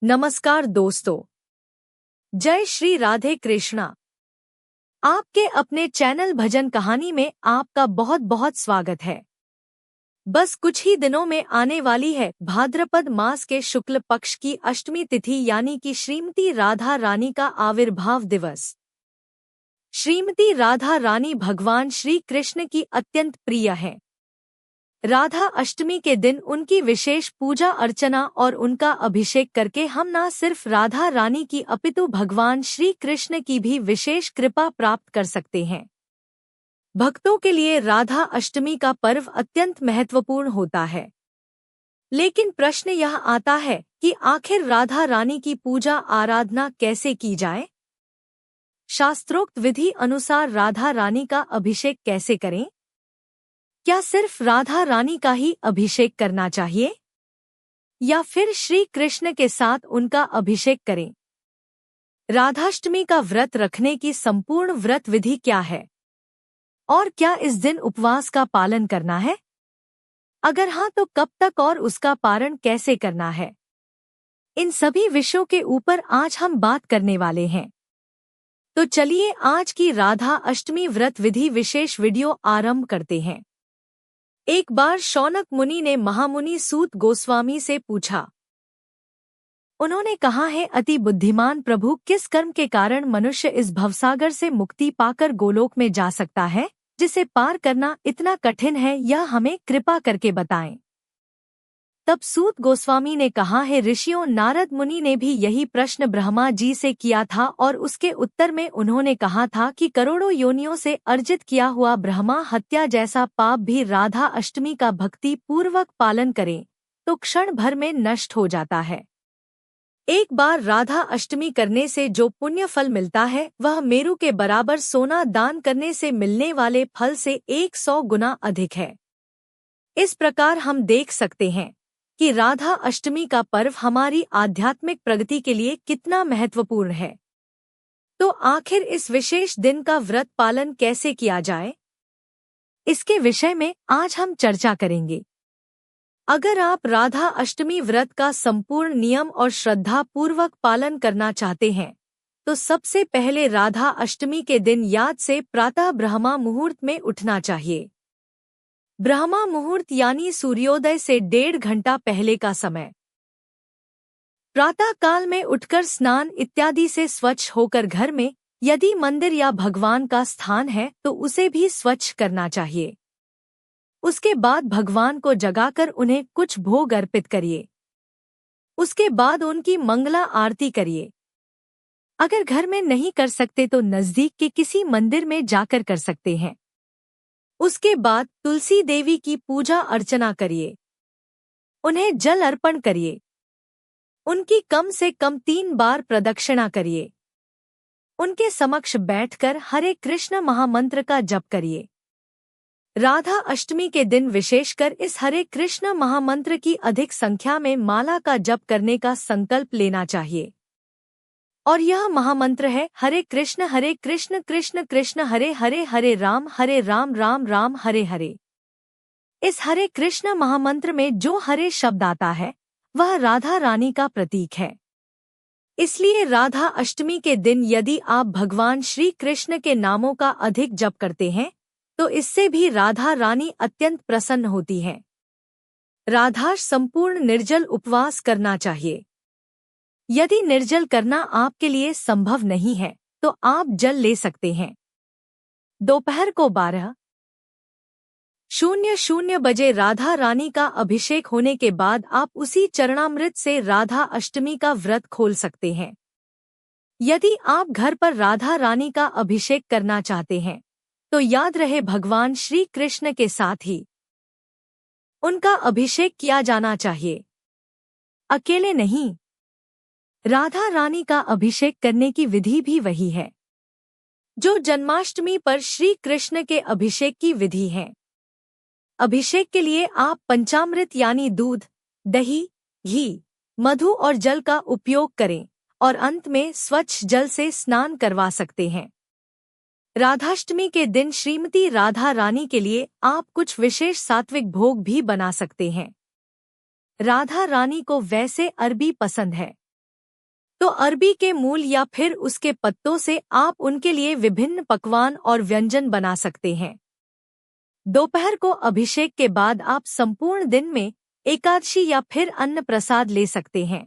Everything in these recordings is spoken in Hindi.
नमस्कार दोस्तों, जय श्री राधे कृष्णा। आपके अपने चैनल भजन कहानी में आपका बहुत बहुत स्वागत है। बस कुछ ही दिनों में आने वाली है भाद्रपद मास के शुक्ल पक्ष की अष्टमी तिथि यानी कि श्रीमती राधा रानी का आविर्भाव दिवस। श्रीमती राधा रानी भगवान श्री कृष्ण की अत्यंत प्रिय है। राधा अष्टमी के दिन उनकी विशेष पूजा अर्चना और उनका अभिषेक करके हम न सिर्फ राधा रानी की अपितु भगवान श्री कृष्ण की भी विशेष कृपा प्राप्त कर सकते हैं। भक्तों के लिए राधा अष्टमी का पर्व अत्यंत महत्वपूर्ण होता है, लेकिन प्रश्न यह आता है कि आखिर राधा रानी की पूजा आराधना कैसे की जाए। शास्त्रोक्त विधि अनुसार राधा रानी का अभिषेक कैसे करें? क्या सिर्फ राधा रानी का ही अभिषेक करना चाहिए या फिर श्री कृष्ण के साथ उनका अभिषेक करें? राधाष्टमी का व्रत रखने की संपूर्ण व्रत विधि क्या है और क्या इस दिन उपवास का पालन करना है? अगर हाँ तो कब तक और उसका पारण कैसे करना है? इन सभी विषयों के ऊपर आज हम बात करने वाले हैं। तो चलिए आज की राधा अष्टमी व्रत विधि विशेष वीडियो आरंभ करते हैं। एक बार शौनक मुनि ने महामुनि सूत गोस्वामी से पूछा। उन्होंने कहा है, अति बुद्धिमान प्रभु, किस कर्म के कारण मनुष्य इस भवसागर से मुक्ति पाकर गोलोक में जा सकता है, जिसे पार करना इतना कठिन है, यह हमें कृपा करके बताएं। तब सूत गोस्वामी ने कहा है, ऋषियों, नारद मुनि ने भी यही प्रश्न ब्रह्मा जी से किया था और उसके उत्तर में उन्होंने कहा था कि करोड़ों योनियों से अर्जित किया हुआ ब्रह्मा हत्या जैसा पाप भी राधा अष्टमी का भक्ति पूर्वक पालन करें तो क्षण भर में नष्ट हो जाता है। एक बार राधा अष्टमी करने से जो पुण्य फल मिलता है वह मेरु के बराबर सोना दान करने से मिलने वाले फल से 100 गुना अधिक है। इस प्रकार हम देख सकते हैं कि राधा अष्टमी का पर्व हमारी आध्यात्मिक प्रगति के लिए कितना महत्वपूर्ण है। तो आखिर इस विशेष दिन का व्रत पालन कैसे किया जाए, इसके विषय में आज हम चर्चा करेंगे। अगर आप राधा अष्टमी व्रत का संपूर्ण नियम और श्रद्धा पूर्वक पालन करना चाहते हैं तो सबसे पहले राधा अष्टमी के दिन याद से प्रातः ब्रह्मा मुहूर्त में उठना चाहिए। ब्रह्मा मुहूर्त यानी सूर्योदय से 1.5 घंटा पहले का समय। प्रातः काल में उठकर स्नान इत्यादि से स्वच्छ होकर घर में यदि मंदिर या भगवान का स्थान है तो उसे भी स्वच्छ करना चाहिए। उसके बाद भगवान को जगाकर उन्हें कुछ भोग अर्पित करिए। उसके बाद उनकी मंगला आरती करिए। अगर घर में नहीं कर सकते तो नजदीक के किसी मंदिर में जाकर कर सकते हैं। उसके बाद तुलसी देवी की पूजा अर्चना करिए। उन्हें जल अर्पण करिए। उनकी कम से कम 3 बार प्रदक्षिणा करिए। उनके समक्ष बैठकर हरे कृष्ण महामंत्र का जप करिए। राधा अष्टमी के दिन विशेषकर इस हरे कृष्ण महामंत्र की अधिक संख्या में माला का जप करने का संकल्प लेना चाहिए। और यह महामंत्र है, हरे कृष्ण कृष्ण कृष्ण हरे हरे, हरे राम राम राम हरे हरे। इस हरे कृष्ण महामंत्र में जो हरे शब्द आता है वह राधा रानी का प्रतीक है। इसलिए राधा अष्टमी के दिन यदि आप भगवान श्री कृष्ण के नामों का अधिक जप करते हैं तो इससे भी राधा रानी अत्यंत प्रसन्न होती है। राधा संपूर्ण निर्जल उपवास करना चाहिए। यदि निर्जल करना आपके लिए संभव नहीं है तो आप जल ले सकते हैं। दोपहर को 12:00 बजे राधा रानी का अभिषेक होने के बाद आप उसी चरणामृत से राधा अष्टमी का व्रत खोल सकते हैं। यदि आप घर पर राधा रानी का अभिषेक करना चाहते हैं तो याद रहे भगवान श्री कृष्ण के साथ ही उनका अभिषेक किया जाना चाहिए, अकेले नहीं। राधा रानी का अभिषेक करने की विधि भी वही है जो जन्माष्टमी पर श्री कृष्ण के अभिषेक की विधि है। अभिषेक के लिए आप पंचामृत यानी दूध, दही, घी, मधु और जल का उपयोग करें और अंत में स्वच्छ जल से स्नान करवा सकते हैं। राधाष्टमी के दिन श्रीमती राधा रानी के लिए आप कुछ विशेष सात्विक भोग भी बना सकते हैं। राधा रानी को वैसे अरबी पसंद है, तो अरबी के मूल या फिर उसके पत्तों से आप उनके लिए विभिन्न पकवान और व्यंजन बना सकते हैं। दोपहर को अभिषेक के बाद आप संपूर्ण दिन में एकादशी या फिर अन्न प्रसाद ले सकते हैं।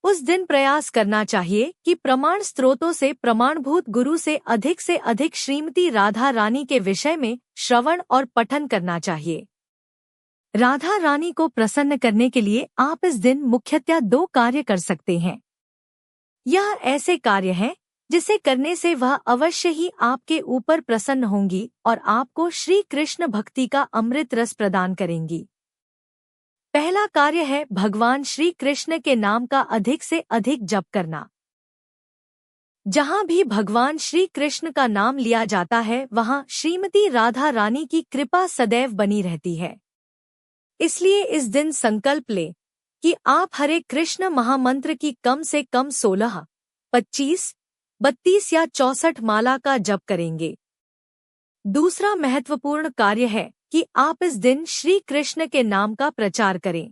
उस दिन प्रयास करना चाहिए कि प्रमाण स्रोतों से प्रमाणभूत गुरु से अधिक श्रीमती राधा रानी के विषय में श्रवण और पठन करना चाहिए। राधा रानी को प्रसन्न करने के लिए आप इस दिन मुख्यतः 2 कार्य कर सकते हैं। यह ऐसे कार्य हैं जिसे करने से वह अवश्य ही आपके ऊपर प्रसन्न होंगी और आपको श्री कृष्ण भक्ति का अमृत रस प्रदान करेंगी। पहला कार्य है भगवान श्री कृष्ण के नाम का अधिक से अधिक जप करना। जहाँ भी भगवान श्री कृष्ण का नाम लिया जाता है वहाँ श्रीमती राधा रानी की कृपा सदैव बनी रहती है। इसलिए इस दिन संकल्प लें कि आप हरे कृष्ण महामंत्र की कम से कम 16, 25, 32 या 64 माला का जप करेंगे। दूसरा महत्वपूर्ण कार्य है कि आप इस दिन श्री कृष्ण के नाम का प्रचार करें।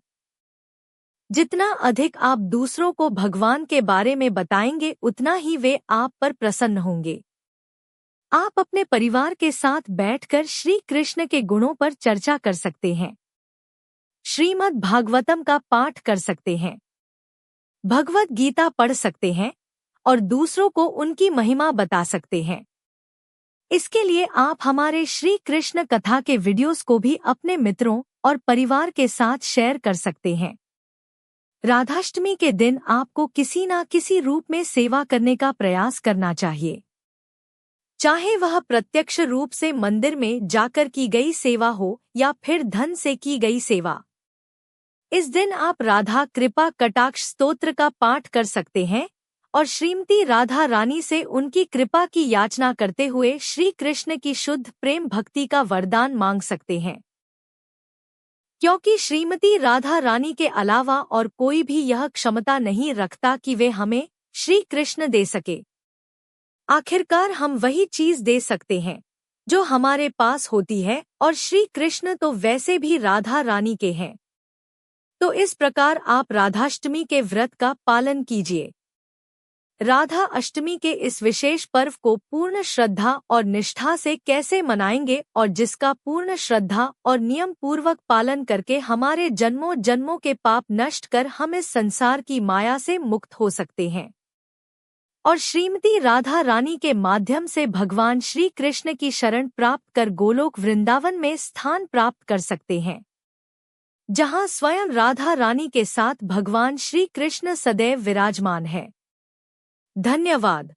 जितना अधिक आप दूसरों को भगवान के बारे में बताएंगे उतना ही वे आप पर प्रसन्न होंगे। आप अपने परिवार के साथ बैठकर श्री कृष्ण के गुणों पर चर्चा कर सकते हैं, श्रीमद् भागवतम का पाठ कर सकते हैं, भगवत गीता पढ़ सकते हैं और दूसरों को उनकी महिमा बता सकते हैं। इसके लिए आप हमारे श्री कृष्ण कथा के वीडियोस को भी अपने मित्रों और परिवार के साथ शेयर कर सकते हैं। राधाष्टमी के दिन आपको किसी न किसी रूप में सेवा करने का प्रयास करना चाहिए, चाहे वह प्रत्यक्ष रूप से मंदिर में जाकर की गई सेवा हो या फिर धन से की गई सेवा। इस दिन आप राधा कृपा कटाक्ष स्तोत्र का पाठ कर सकते हैं और श्रीमती राधा रानी से उनकी कृपा की याचना करते हुए श्री कृष्ण की शुद्ध प्रेम भक्ति का वरदान मांग सकते हैं, क्योंकि श्रीमती राधा रानी के अलावा और कोई भी यह क्षमता नहीं रखता कि वे हमें श्री कृष्ण दे सके। आखिरकार हम वही चीज दे सकते हैं जो हमारे पास होती है और श्री कृष्ण तो वैसे भी राधा रानी के हैं। तो इस प्रकार आप राधाष्टमी के व्रत का पालन कीजिए। राधा अष्टमी के इस विशेष पर्व को पूर्ण श्रद्धा और निष्ठा से कैसे मनाएंगे और जिसका पूर्ण श्रद्धा और नियम पूर्वक पालन करके हमारे जन्मों जन्मों के पाप नष्ट कर हम इस संसार की माया से मुक्त हो सकते हैं और श्रीमती राधा रानी के माध्यम से भगवान श्री कृष्ण की शरण प्राप्त कर गोलोक वृंदावन में स्थान प्राप्त कर सकते हैं, जहां स्वयं राधा रानी के साथ भगवान श्री कृष्ण सदैव विराजमान है। धन्यवाद।